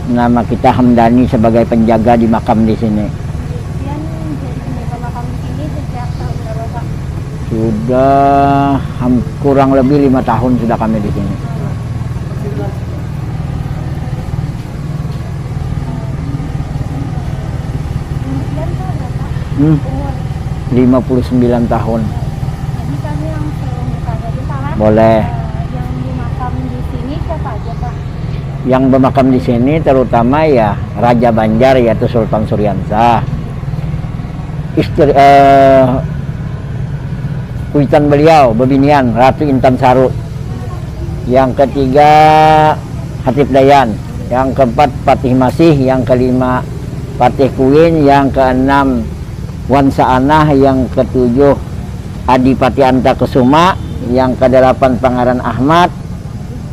Nama kita Hamdani sebagai penjaga di makam di sini. Kemudian jadi penjaga makam di sini sejak tahun berapa Pak? Sudah kurang lebih 5 tahun sudah kami di sini. Kemudian Pak berapa? Hmm, Umur. 59 tahun. Jadi kami langsung bertanya di sana. Boleh. Yang di makam di sini siapa aja Pak? Yang bermakam di sini terutama ya Raja Banjar yaitu Sultan Suryansah. Istri kuitan beliau bebinian Ratu Intan Saru. Yang ketiga Hatip Dayan, yang keempat Patih Masih, yang kelima Patih Kuin, yang keenam Wansa Anah, yang ketujuh Adipati Antakesuma, yang kedelapan Pangeran Ahmad,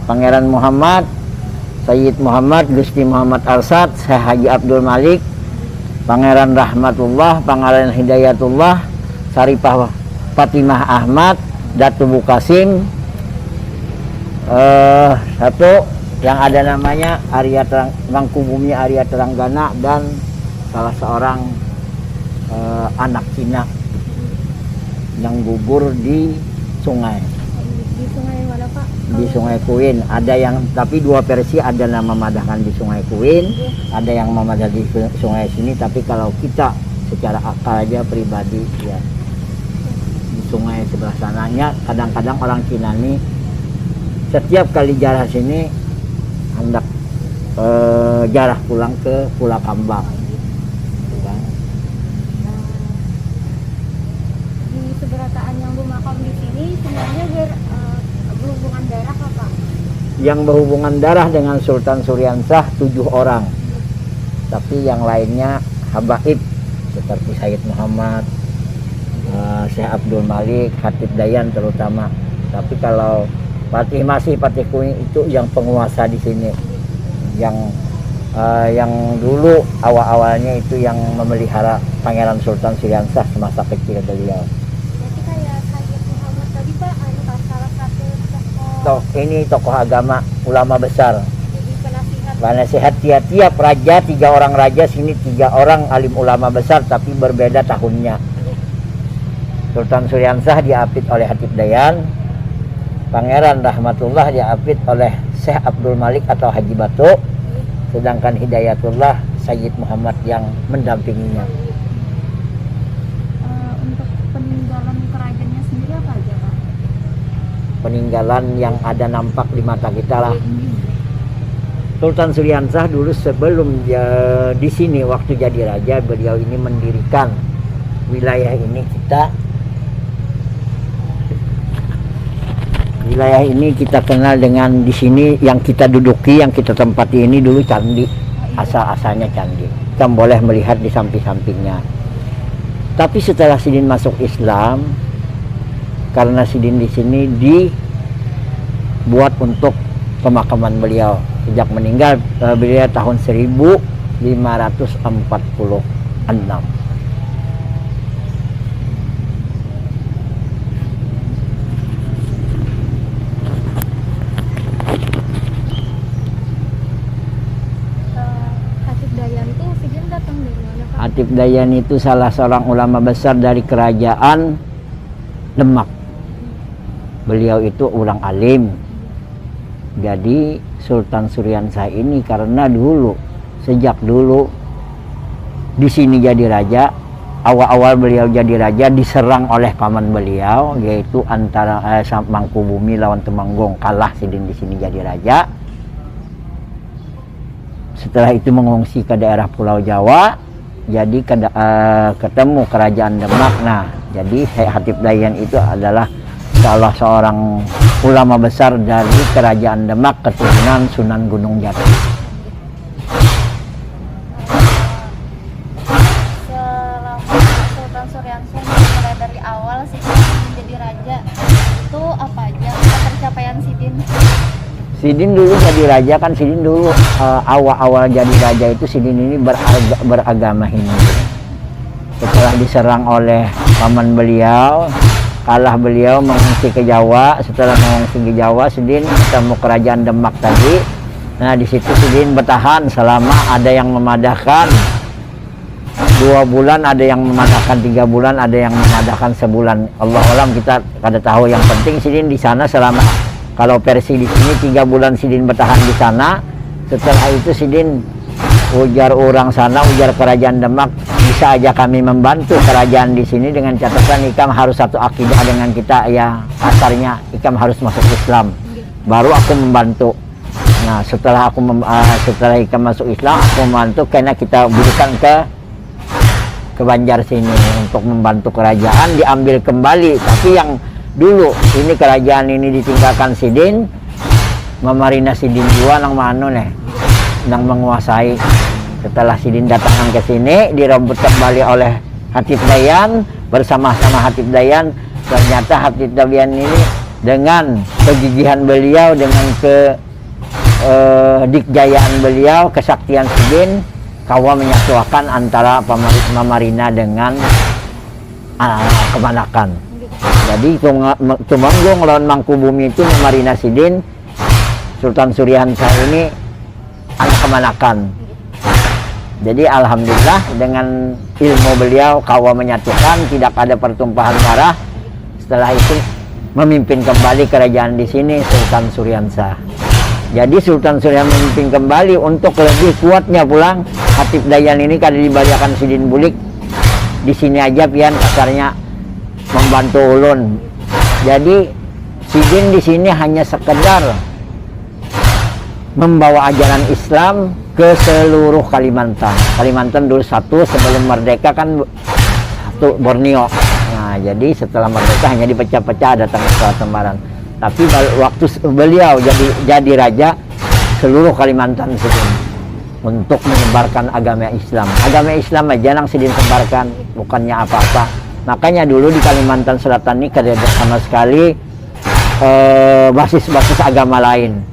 Pangeran Muhammad, Sayyid Muhammad, Gusti Muhammad Arsad, Syekh Haji Abdul Malik, Pangeran Rahmatullah, Pangeran Hidayatullah, Saripah Fatimah Ahmad, Datu Bukasim, satu yang ada namanya Mangkubumi Arya Teranggana, dan salah seorang anak Cina yang gugur di sungai. Di sungai mana Pak? Di Sungai Kuin ada yang, tapi dua versi, ada nama madahkan di Sungai Kuin, ada yang memadah di sungai sini, tapi kalau kita secara akal aja pribadi ya di sungai sebelah sananya. Kadang-kadang orang Cina nih setiap kali jarah sini hendak jarah pulang ke Pulau Kambang. Di seberataan yang bermakam di sini semuanya berhubungan darah apa? Yang berhubungan darah dengan Sultan Suryansah 7 orang, tapi yang lainnya habaib seperti Sayyid Muhammad, Syekh Abdul Malik, Hatip Dayan terutama. Tapi kalau Patih Masih, Patih Kuin itu yang penguasa di sini, yang dulu awal-awalnya itu yang memelihara Pangeran Sultan Suryansah semasa kecil beliau. Jadi kayak Sayyid Muhammad tadi Pak, salah satu tokoh Ini tokoh agama, ulama besar, jadi penasihat. penasihat tiap raja, 3 orang raja, sini 3 orang alim ulama besar, tapi berbeda tahunnya. Sultan Suryansah diapit oleh Hatip Dayan, Pangeran Rahmatullah diapit oleh Syekh Abdul Malik atau Haji Batu, sedangkan Hidayatullah Sayyid Muhammad yang mendampinginya. Untuk peninggalan kerajaannya sendiri apa aja Pak? Peninggalan yang ada nampak di mata kita lah. Sultan Suryansah dulu sebelum di sini waktu jadi raja, beliau ini mendirikan wilayah ini kita kenal dengan di sini yang kita duduki, yang kita tempati ini dulu candi, asal-asalnya candi. Kita boleh melihat di samping-sampingnya. Tapi setelah Sidin masuk Islam, karena Sidin di sini dibuat untuk pemakaman beliau. Sejak meninggal beliau tahun 1546. Hatip Dayan itu salah seorang ulama besar dari kerajaan Demak. Beliau itu orang alim. Jadi Sultan Suryansah ini karena sejak dulu di sini jadi raja, awal-awal beliau jadi raja diserang oleh paman beliau, yaitu antara Mangkubumi lawan Temanggung, kalah Sidin di sini jadi raja. Setelah itu mengungsi ke daerah Pulau Jawa. Jadi ketemu kerajaan Demak. Nah, jadi Syekh Hatip Dayan itu adalah salah seorang ulama besar dari kerajaan Demak, keturunan Sunan Gunung Jati. Selama Sultan Suryansah mulai dari awal Sidin menjadi raja, itu apa aja pencapaian Sidin? Sidin dulu jadi raja kan, Sidin dulu awal-awal jadi raja itu Sidin ini beragama Hindu. Setelah diserang oleh paman beliau, kalah beliau mengungsi ke Jawa. Setelah mengungsi ke Jawa, Sidin ketemu kerajaan Demak tadi. Nah di situ Sidin bertahan selama ada yang memadahkan 2 bulan, ada yang memadahkan 3 bulan, ada yang memadahkan sebulan. Allah alam, kita kada tahu. Yang penting Sidin di sana selama, kalau versi di sini 3 bulan Sidin bertahan di sana. Setelah itu Sidin ujar orang sana, ujar kerajaan Demak, bisa aja kami membantu kerajaan di sini dengan catatan ikam harus satu akidah dengan kita, ya kasarnya ikam harus masuk Islam, baru aku membantu. Nah setelah setelah ikam masuk Islam, aku membantu karena kita berikan ke Banjar sini untuk membantu kerajaan diambil kembali. Tapi yang dulu ini kerajaan ini ditinggalkan Sidin, memarina Sidin juga nang mano nih, nang menguasai. Setelah Sidin datang ke sini, direbut kembali oleh Hatip Dayan bersama-sama Hatip Dayan. Ternyata Hatip Dayan ini dengan kegigihan beliau, dengan dikjayaan beliau, kesaktian Sidin, kawa menyatukan antara Mamarina dengan Kemanakan. Jadi Tumenggung lawan Mangkubumi itu Mamarina Sidin, Sultan Suryahansa ini anak Kemanakan. Jadi alhamdulillah dengan ilmu beliau kawa menyatukan, tidak ada pertumpahan darah. Setelah itu memimpin kembali kerajaan di sini Sultan Suryahansa. Jadi Sultan Suryahansa memimpin kembali untuk lebih kuatnya pulang. Hatip Dayan ini kada dibaliakan Sidin Bulik. Di sini aja pian kasarnya membantu ulun. Jadi Sidin di sini hanya sekedar membawa ajaran Islam ke seluruh Kalimantan. Kalimantan dulu satu, sebelum merdeka kan satu Borneo. Nah, jadi setelah merdeka hanya dipecah-pecah, datang ke Semarang. Tapi waktu beliau jadi raja, seluruh Kalimantan Sidin untuk menyebarkan agama Islam. Agama Islam aja yang Sidin sebarkan, bukannya apa-apa. Makanya dulu di Kalimantan Selatan ini kada ada sama sekali basis-basis agama lain.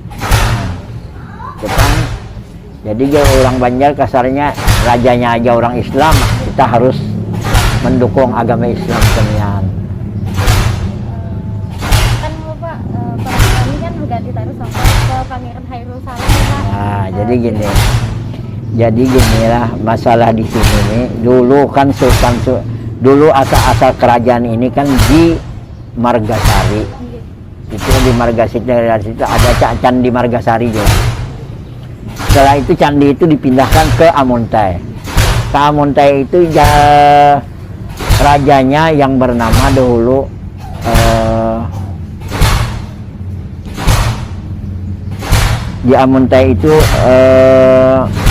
Jadi orang Banjar kasarnya rajanya aja orang Islam, kita harus mendukung agama Islam sekalian. Kan Bapak, kami kan juga ditaruh sama ke Pangeran Hairul Salam, Pak. Nah, jadi gini lah masalah di sini nih. Dulu kan dulu asal kerajaan ini kan di Margasari. Itu di Margasari, ada Candi Margasari juga. Setelah itu candi itu dipindahkan ke Amuntai. Ke Amuntai itu rajanya yang bernama dahulu di Amuntai itu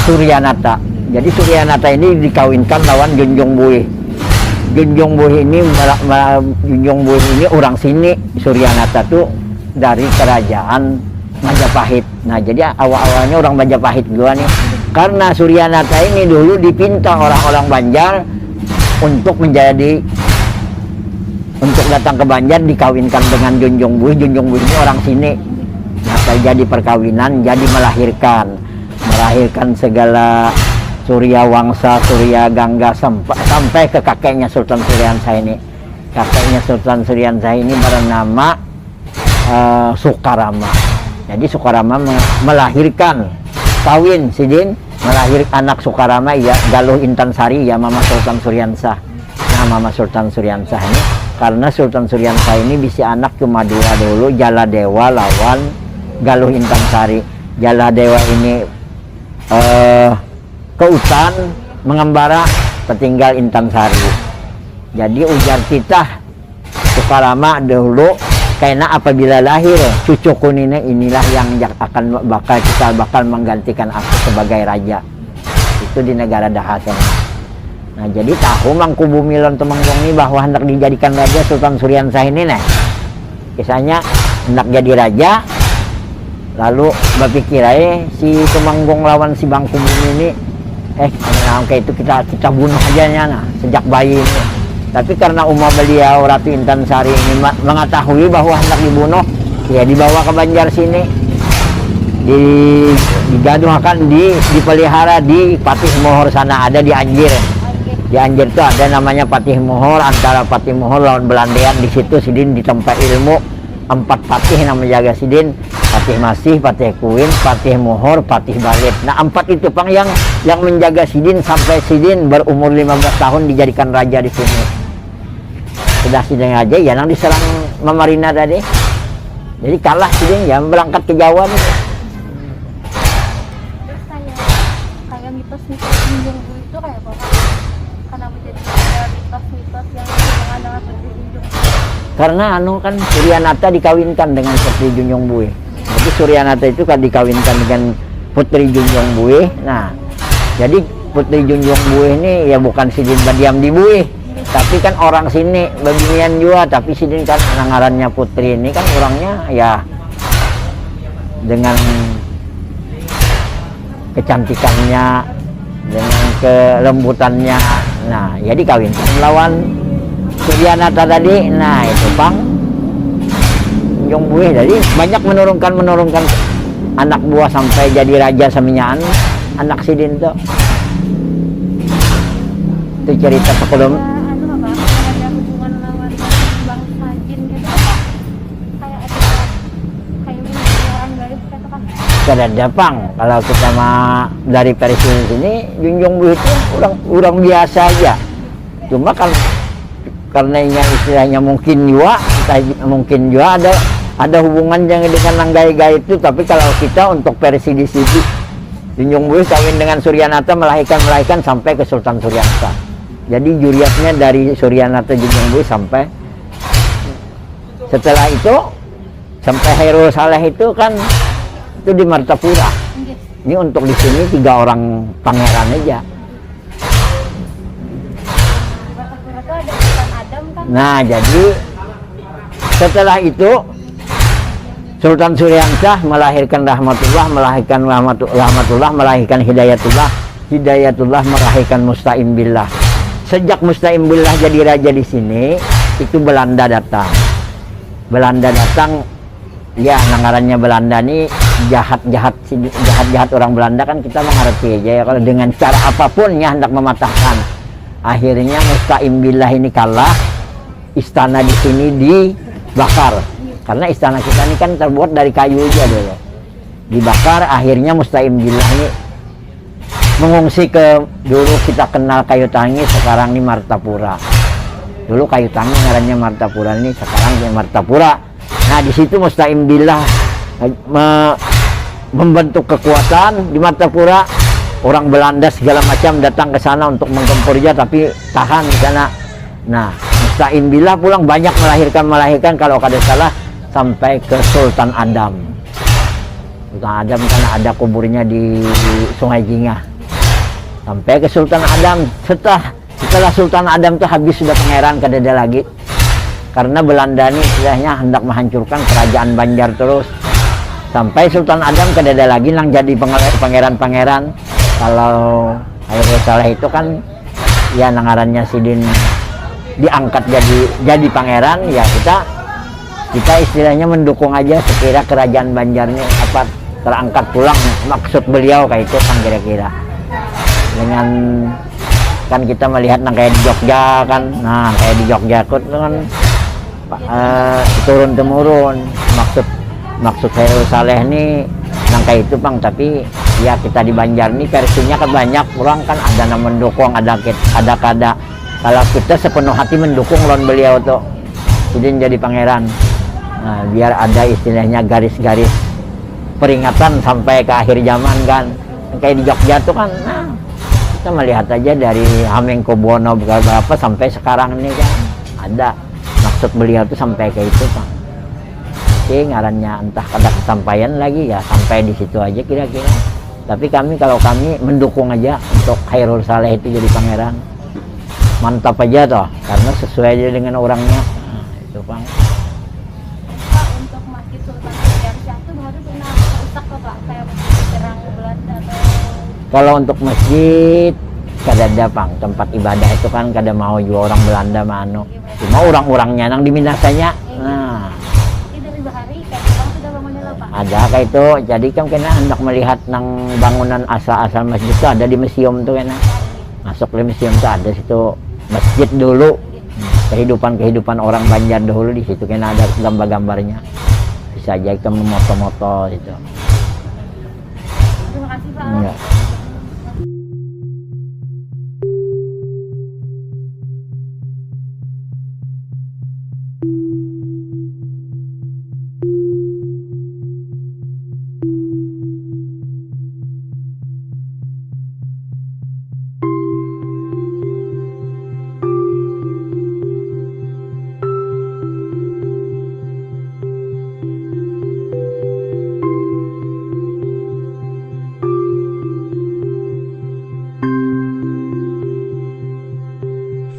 Suryanata. Jadi Suryanata ini dikawinkan lawan Junjung Buih. Junjung Buih ini orang sini. Suryanata tuh dari kerajaan Majapahit. Nah jadi awal-awalnya orang Majapahit juga nih, karena Suryanata ini dulu dipinta orang-orang Banjar untuk datang ke Banjar dikawinkan dengan Junjung Buih. Junjung Buih ini orang sini. Nah terjadi perkawinan, jadi melahirkan segala Surya Wangsa, Surya Gangga sampai ke kakeknya Sultan Suryahansa ini. Kakeknya Sultan Suryahansa ini bernama Sukarama. Jadi Sukarama melahirkan kawin Sidin, melahirkan anak Sukarama ya Galuh Intan Sari ya Mama Sultan Suryahansa. Nah Mama Sultan Suryahansa ini karena Sultan Suryahansa ini bisa anak cuma 2 dulu, Jaladewa lawan Galuh Intan Sari. Jaladewa ini ke hutan mengembara, tertinggal Intan Sari. Jadi ujar kita Sukarama dahulu, karena apabila lahir cucuku inilah yang bakal menggantikan aku sebagai raja. Itu di negara Dahasen. Nah jadi tahu Mangkubumi lan Tumenggung ini bahwa hendak dijadikan raja Sultan Suryahansa ini nih. Kisahnya hendak jadi raja, lalu berpikir si Tumenggung lawan si Mangkubumi ini kayak itu kita bunuh aja nah sejak bayi ini. Tapi karena umat beliau Ratu Intan Sari ini mengetahui bahwa hendak dibunuh, ya dibawa ke Banjar sini, digaduhkan, dipelihara di Patih Mohor sana, ada di Anjir. Di Anjir itu ada namanya Patih Mohor, antara Patih Mohor lawan Belandean. Di situ Sidin ditempa ilmu 4 patih yang menjaga Sidin. Patih Masih, Patih Kuin, Patih Mohor, Patih Balit. Nah, 4 itu Pang yang menjaga Sidin sampai Sidin berumur 15 tahun dijadikan raja di sini. Sudah Sidin raja, ya nang diserang Mamarina tadi. Jadi kalah Sidin ya berangkat ke Jawa nih. Terus kayak mitos-mitos Junjung Bu itu kayak apa? Karena menjadi mitos-mitos yang berhubungan dengan Putri Junjung Bu. Karena kan Suryanata dikawinkan dengan Putri Junjung Buih. Jadi Suryanata itu kan dikawinkan dengan Putri Junjung Buih. Nah, jadi Putri Junjung Buih ini ya bukan Sidin berdiam di Buih, tapi kan orang sini Babinian juga. Tapi Sidin kan ngarannya Putri ini kan orangnya ya dengan kecantikannya, dengan kelembutannya. Nah, ya dikawinkan melawan Suryanata tadi. Nah, itu Pang Junjung Buih. Jadi banyak menurunkan anak buah sampai jadi raja saminyaan anak Sidin tuh. Itu cerita sebelum Ada hubungan lawan bangsa jin gitu apa? Kayak orang gaib gitu kan. Kada Pang. Kalau kita mah dari versi sini Junjung Buih itu orang biasa aja. Cuma kan karena istilahnya mungkin juga ada hubungan yang dengan nanggai-gai itu. Tapi kalau kita untuk versi di sini Junjung Buih kawin dengan Suryanata melahirkan sampai ke Sultan Suryanata. Jadi juriatnya dari Suryanata Junjung Buih sampai setelah itu sampai Hairul Saleh itu kan itu di Martapura. Ini untuk di sini 3 orang pangeran aja. Martapura itu ada Sultan Adam kan. Nah, jadi setelah itu Sultan Suryansah melahirkan Rahmatullah, melahirkan Hidayatullah melahirkan Musta'im Billah. Sejak Musta'im Billah jadi raja di sini, itu Belanda datang. Ya, ngarannya Belanda nih jahat orang Belanda kan kita mengerti aja ya, kalau dengan cara apapun ya hendak mematahkan. Akhirnya Musta'im Billah ini kalah, istana di sini dibakar. Karena istana kita ini kan terbuat dari kayu aja dulu. Dibakar, akhirnya Musta'im Billah ini mengungsi ke, dulu kita kenal Kayu Tangi, sekarang ini Martapura. Dulu Kayu Tangi ngarannya Martapura, ini sekarang di Martapura. Nah, di situ Musta'im Billah membentuk kekuatan di Martapura. Orang Belanda segala macam datang ke sana untuk menggempurnya, tapi tahan di sana. Nah, Musta'im Billah pulang banyak melahirkan kalau kada salah sampai ke Sultan Adam. Sultan Adam kan ada kuburnya di Sungai Jingah. Sampai ke Sultan Adam. Setelah Sultan Adam itu habis sudah pangeran kada ada lagi. Karena Belanda ini istilahnya hendak menghancurkan kerajaan Banjar terus. Sampai Sultan Adam kada ada lagi nang jadi pangeran-pangeran. Kalau Hairul Saleh itu kan ya nangarannya Sidin diangkat jadi pangeran, ya kita istilahnya mendukung aja sekira kerajaan Banjarnya apa terangkat pulang, maksud beliau kayak itu kan kira-kira. Dengan kan kita melihat nang kayak di Jogja kan, nah kayak di Jogja kan turun temurun maksud Hairul Saleh ini nang kayak itu Bang. Tapi ya kita di Banjar ini versinya kan banyak orang kan, ada yang mendukung, ada kada. Kalau kita sepenuh hati mendukung lawan beliau tuh Sidin jadi pangeran. Nah, biar ada istilahnya garis-garis peringatan sampai ke akhir zaman kan. Kayak di Jogja tuh kan, nah kita melihat aja dari Hamengkubuwono berapa sampai sekarang ini kan ada maksud beliau tuh sampai kayak itu Bang. Oke, ngarannya entah kada kesampaian lagi ya sampai di situ aja kira-kira. Tapi kalau kami mendukung aja untuk Hairul Saleh itu jadi pangeran. Mantap aja toh, karena sesuai aja dengan orangnya. Nah, itu Bang. Pak, untuk Masjid Sultan Suryansah itu dulu pernah rusak Pak, kayak diserang Belanda atau? Kalau untuk masjid kada ada Bang, tempat ibadah itu kan kada mau juga orang Belanda mano. Cuma orang-orangnya nang diminasanya. Nah, dari bahari kayak Bang sudah bangunnya lah Pak. ada kayak itu. Jadi kan kena hendak melihat nang bangunan asal-asal masjid itu ada di museum tuh kena. Masuk ke museum tuh ada situ masjid dulu. Kehidupan orang Banjar dahulu di situ kena ada gambar-gambarnya. Di bisa aja ke moto-moto itu. Terima kasih Pak. Ya.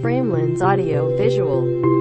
Framelands Audio Visual.